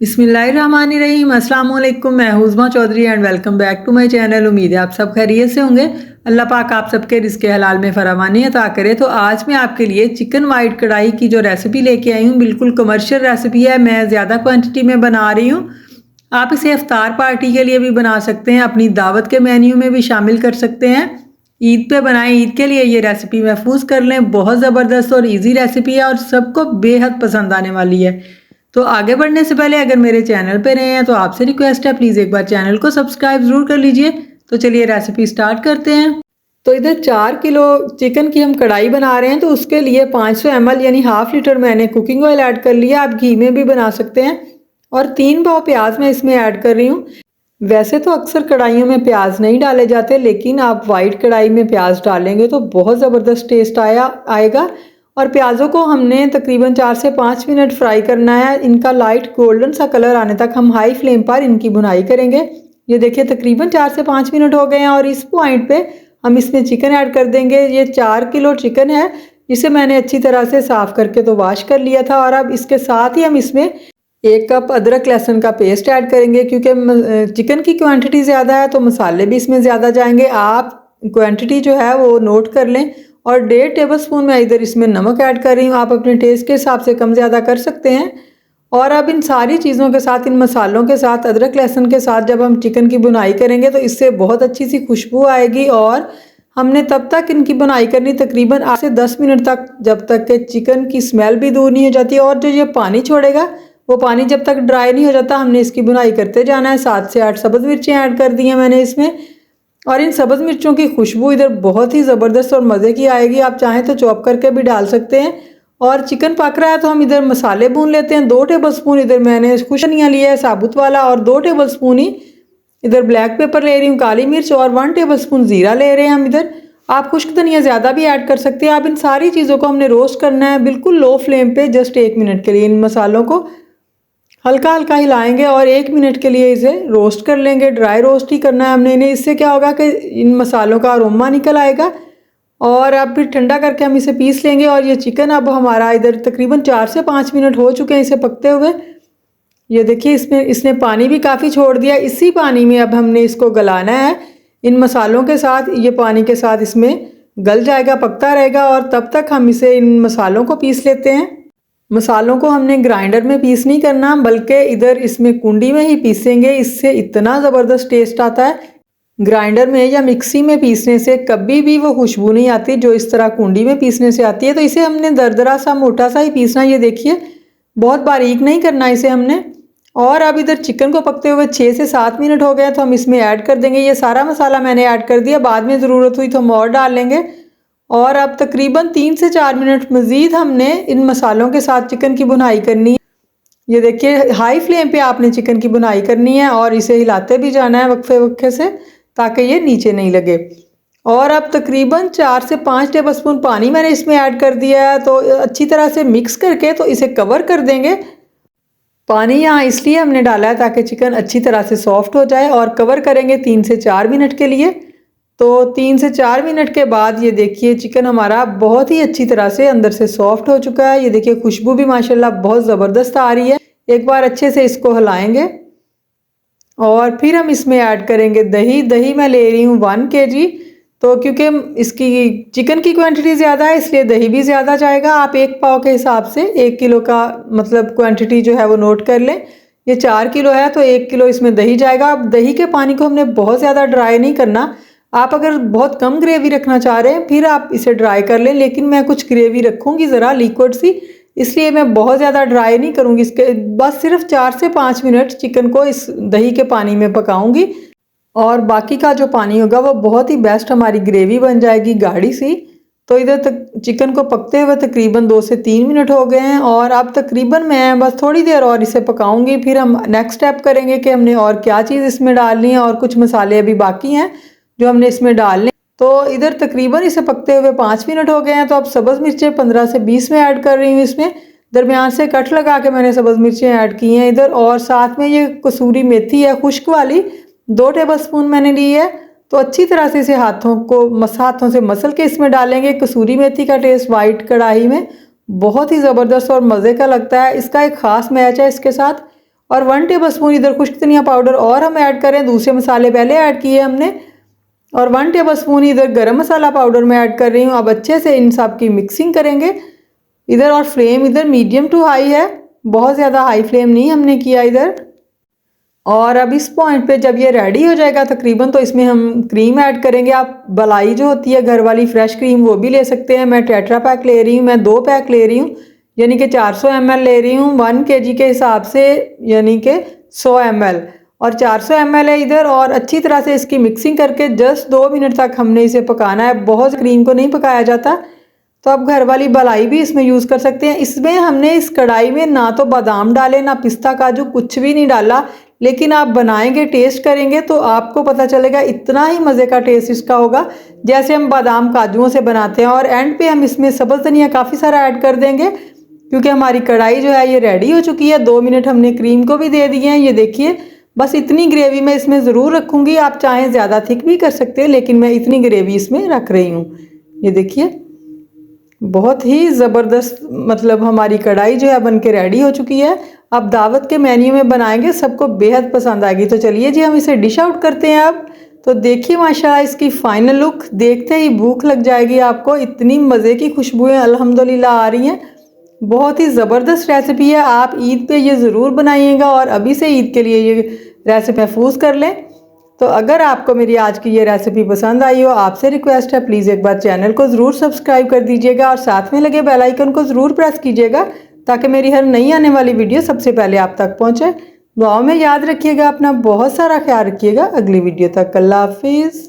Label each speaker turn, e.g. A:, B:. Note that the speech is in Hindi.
A: बिस्मिल्लाहिर्रहमानिर्रहीम। अस्सलाम वालेकुम। मैं Huzma Chaudhary and welcome back to my channel. उम्मीद है आप सब खैरियत से होंगे। अल्लाह पाक आप सबके रिज़्क़े हलाल में फरावानी अता करे। तो आज मैं आपके लिए चिकन वाइट कढ़ाई की जो रेसिपी लेके आई हूँ, बिल्कुल कमर्शियल रेसिपी है। मैं ज़्यादा क्वांटिटी में बना रही हूँ। आप इसे इफ्तार पार्टी के लिए भी बना सकते हैं, अपनी दावत के मेन्यू में भी शामिल कर सकते हैं। ईद पे बनाएं, ईद के लिए ये रेसिपी महफूज कर लें। बहुत ज़बरदस्त और इजी रेसिपी है और सबको बेहद पसंद आने वाली है। तो आगे बढ़ने से पहले अगर मेरे चैनल पे नए हैं तो आपसे रिक्वेस्ट है, प्लीज़ एक बार चैनल को सब्सक्राइब ज़रूर कर लीजिए। तो चलिए रेसिपी स्टार्ट करते हैं। तो इधर 4 किलो चिकन की हम कढ़ाई बना रहे हैं, तो उसके लिए 500 ml यानी हाफ लीटर मैंने कुकिंग ऑयल ऐड कर लिया। आप घी में भी बना सकते हैं। और 3 पाव प्याज मैं इसमें ऐड कर रही हूँ। वैसे तो अक्सर कढ़ाइयों में प्याज नहीं डाले जाते, लेकिन आप वाइट कढ़ाई में प्याज डालेंगे तो बहुत ज़बरदस्त टेस्ट आएगा। और प्याज़ों को हमने तकरीबन 4 से 5 मिनट फ्राई करना है। इनका लाइट गोल्डन सा कलर आने तक हम हाई फ्लेम पर इनकी भुनाई करेंगे। ये देखिए तकरीबन 4 से 5 मिनट हो गए हैं और इस पॉइंट पे हम इसमें चिकन ऐड कर देंगे। ये 4 किलो चिकन है, जिसे मैंने अच्छी तरह से साफ़ करके तो वॉश कर लिया था। और अब इसके साथ ही हम इसमें 1 कप अदरक लहसुन का पेस्ट ऐड करेंगे, क्योंकि चिकन की क्वांटिटी ज़्यादा है तो मसाले भी इसमें ज़्यादा जाएंगे। आप क्वांटिटी जो है वो नोट कर लें। और 1.5 टेबल स्पून मैं इधर इसमें नमक ऐड कर रही हूँ। आप अपने टेस्ट के हिसाब से कम ज़्यादा कर सकते हैं। और अब इन सारी चीज़ों के साथ, इन मसालों के साथ, अदरक लहसुन के साथ जब हम चिकन की बुनाई करेंगे तो इससे बहुत अच्छी सी खुशबू आएगी। और हमने तब तक इनकी बुनाई करनी तकरीबन 8 से 10 मिनट तक, जब तक कि चिकन की स्मेल भी दूर नहीं हो जाती। और जो ये पानी छोड़ेगा वो पानी जब तक ड्राई नहीं हो जाता, हमने इसकी बुनाई करते जाना है। 7 से 8 सब्ज़ मिर्चें ऐड कर दी हैं मैंने इसमें। और इन सब्ज़ मिर्चों की खुशबू इधर बहुत ही ज़बरदस्त और मज़े की आएगी। आप चाहें तो चॉप करके भी डाल सकते हैं। और चिकन पक रहा है तो हम इधर मसाले भून लेते हैं। 2 टेबल स्पून इधर मैंने खुश धनिया लिया है साबुत वाला, और 2 टेबल स्पून ही इधर ब्लैक पेपर ले रही हूँ, काली मिर्च, और 1 टेबल स्पून ज़ीरा ले रहे हैं हम इधर। आप खुश्क धनिया ज़्यादा भी ऐड कर सकते हैं। आप इन सारी चीज़ों को हमने रोस्ट करना है बिल्कुल लो फ्लेम पे, जस्ट 1 मिनट के लिए। इन मसालों को हल्का हल्का हिलाएंगे और 1 मिनट के लिए इसे रोस्ट कर लेंगे। ड्राई रोस्ट ही करना है हमने इन्हें। इससे क्या होगा कि इन मसालों का अरोमा निकल आएगा। और अब फिर ठंडा करके हम इसे पीस लेंगे। और ये चिकन अब हमारा इधर तकरीबन 4 से 5 मिनट हो चुके हैं इसे पकते हुए। ये देखिए इसने पानी भी काफ़ी छोड़ दिया। इसी पानी में अब हमने इसको गलाना है इन मसालों के साथ। ये पानी के साथ इसमें गल जाएगा, पकता रहेगा। और तब तक हम इसे इन मसालों को पीस लेते हैं। मसालों को हमने ग्राइंडर में पीस नहीं करना, बल्कि इधर इसमें कुंडी में ही पीसेंगे। इससे इतना ज़बरदस्त टेस्ट आता है। ग्राइंडर में या मिक्सी में पीसने से कभी भी वो खुशबू नहीं आती जो इस तरह कुंडी में पीसने से आती है। तो इसे हमने दरदरा सा मोटा सा ही पीसना। ये देखिए बहुत बारीक नहीं करना इसे हमने। और अब इधर चिकन को पकते हुए 6 से 7 मिनट हो गए तो हम इसमें ऐड कर देंगे। ये सारा मसाला मैंने ऐड कर दिया, बाद में ज़रूरत हुई तो हम और डाल लेंगे। और अब तकरीबन 3 से 4 मिनट मज़ीद हमने इन मसालों के साथ चिकन की बुनाई करनी है। ये देखिए हाई फ्लेम पे आपने चिकन की बुनाई करनी है और इसे हिलाते भी जाना है वक्फे वक्फे से, ताकि ये नीचे नहीं लगे। और अब तकरीबन 4 से 5 टेबल स्पून पानी मैंने इसमें ऐड कर दिया है। तो अच्छी तरह से मिक्स करके तो इसे कवर कर देंगे। पानी यहाँ इसलिए हमने डाला है ताकि चिकन अच्छी तरह से सॉफ्ट हो जाए। और कवर करेंगे 3 से 4 मिनट के लिए। तो 3 से 4 मिनट के बाद ये देखिए चिकन हमारा बहुत ही अच्छी तरह से अंदर से सॉफ्ट हो चुका है। ये देखिए खुशबू भी माशाल्लाह बहुत ज़बरदस्त आ रही है। एक बार अच्छे से इसको हिलाएंगे। और फिर हम इसमें ऐड करेंगे दही। दही मैं ले रही हूँ 1 kg। तो क्योंकि इसकी चिकन की क्वांटिटी ज़्यादा है इसलिए दही भी ज़्यादा जाएगा। आप 1 पाव के हिसाब से 1 किलो का मतलब क्वांटिटी जो है वो नोट कर लें। ये 4 किलो है तो 1 किलो इसमें दही जाएगा। अब दही के पानी को हमने बहुत ज़्यादा ड्राई नहीं करना। आप अगर बहुत कम ग्रेवी रखना चाह रहे हैं फिर आप इसे ड्राई कर लें, लेकिन मैं कुछ ग्रेवी रखूँगी ज़रा लिक्विड सी, इसलिए मैं बहुत ज़्यादा ड्राई नहीं करूँगी। इसके बस सिर्फ 4 से 5 मिनट चिकन को इस दही के पानी में पकाऊँगी। और बाकी का जो पानी होगा वो बहुत ही बेस्ट हमारी ग्रेवी बन जाएगी, गाढ़ी सी। तो इधर तक चिकन को पकते हुए तकरीबन 2 से 3 मिनट हो गए हैं। और अब तकरीबन मैं बस थोड़ी देर और इसे पकाऊँगी। फिर हम नेक्स्ट स्टेप करेंगे कि हमने और क्या चीज़ इसमें डालनी है। और कुछ मसाले अभी बाकी हैं जो हमने इसमें डालने। तो इधर तकरीबन इसे पकते हुए 5 मिनट हो गए हैं। तो अब सब्ज़ मिर्चें 15 से 20 में ऐड कर रही हूँ। इसमें दरमियान से कट लगा के मैंने सब्ज़ मिर्चें ऐड की हैं इधर। और साथ में ये कसूरी मेथी है खुश्क वाली, 2 टेबल स्पून मैंने ली है। तो अच्छी तरह से इसे हाथों से मसल के इसमें डालेंगे। कसूरी मेथी का टेस्ट वाइट कढ़ाई में बहुत ही ज़बरदस्त और मज़े का लगता है। इसका एक ख़ास मैच है इसके साथ। और 1 टेबलस्पून इधर खुश्क धनिया पाउडर और हम ऐड करें, दूसरे मसाले पहले ऐड किए हमने। और 1 टेबलस्पून इधर गरम मसाला पाउडर मैं ऐड कर रही हूँ। अब अच्छे से इन सब की मिक्सिंग करेंगे इधर। और फ्लेम इधर मीडियम टू हाई है, बहुत ज़्यादा हाई फ्लेम नहीं हमने किया इधर। और अब इस पॉइंट पे जब ये रेडी हो जाएगा तकरीबन, तो इसमें हम क्रीम ऐड करेंगे। आप मलाई जो होती है घर वाली फ्रेश क्रीम वो भी ले सकते हैं। मैं टेट्रा पैक ले रही हूँ, मैं 2 पैक ले रही हूँ, यानी कि 400 ml ले रही हूँ 1 kg के हिसाब से, यानी कि 100 ml और 400 ml है इधर। और अच्छी तरह से इसकी मिक्सिंग करके जस्ट 2 मिनट तक हमने इसे पकाना है, बहुत क्रीम को नहीं पकाया जाता। तो आप घर वाली मलाई भी इसमें यूज़ कर सकते हैं। इसमें हमने इस कढ़ाई में ना तो बादाम डाले, ना पिस्ता काजू, कुछ भी नहीं डाला, लेकिन आप बनाएंगे, टेस्ट करेंगे तो आपको पता चलेगा इतना ही मज़े का टेस्ट इसका होगा जैसे हम बादाम काजुओं से बनाते हैं। और एंड पे हम इसमें सब्ज़ धनिया काफ़ी सारा ऐड कर देंगे क्योंकि हमारी कढ़ाई जो है ये रेडी हो चुकी है। 2 मिनट हमने क्रीम को भी दे दिए हैं। ये देखिए, बस इतनी ग्रेवी मैं इसमें ज़रूर रखूँगी। आप चाहें ज़्यादा थिक भी कर सकते हैं, लेकिन मैं इतनी ग्रेवी इसमें रख रही हूँ। ये देखिए, बहुत ही ज़बरदस्त मतलब हमारी कढ़ाई जो है बन के रेडी हो चुकी है। अब दावत के मेन्यू में बनाएंगे, सबको बेहद पसंद आएगी। तो चलिए जी हम इसे डिश आउट करते हैं अब। तो देखिए माशाल्लाह इसकी फ़ाइनल लुक देखते ही भूख लग जाएगी आपको, इतनी मज़े की खुशबुएं अल्हम्दुलिल्लाह आ रही हैं। बहुत ही ज़बरदस्त रेसिपी है, आप ईद पे ये ज़रूर बनाइएगा और अभी से ईद के लिए ये रेसिपी महफूज कर लें। तो अगर आपको मेरी आज की ये रेसिपी पसंद आई हो, आपसे रिक्वेस्ट है प्लीज़ एक बार चैनल को ज़रूर सब्सक्राइब कर दीजिएगा और साथ में लगे बेल आइकन को ज़रूर प्रेस कीजिएगा ताकि मेरी हर नई आने वाली वीडियो सबसे पहले आप तक पहुँचे। दुआओं में याद रखिएगा, अपना बहुत सारा ख्याल रखिएगा। अगली वीडियो तक अल्लाह हाफिज़।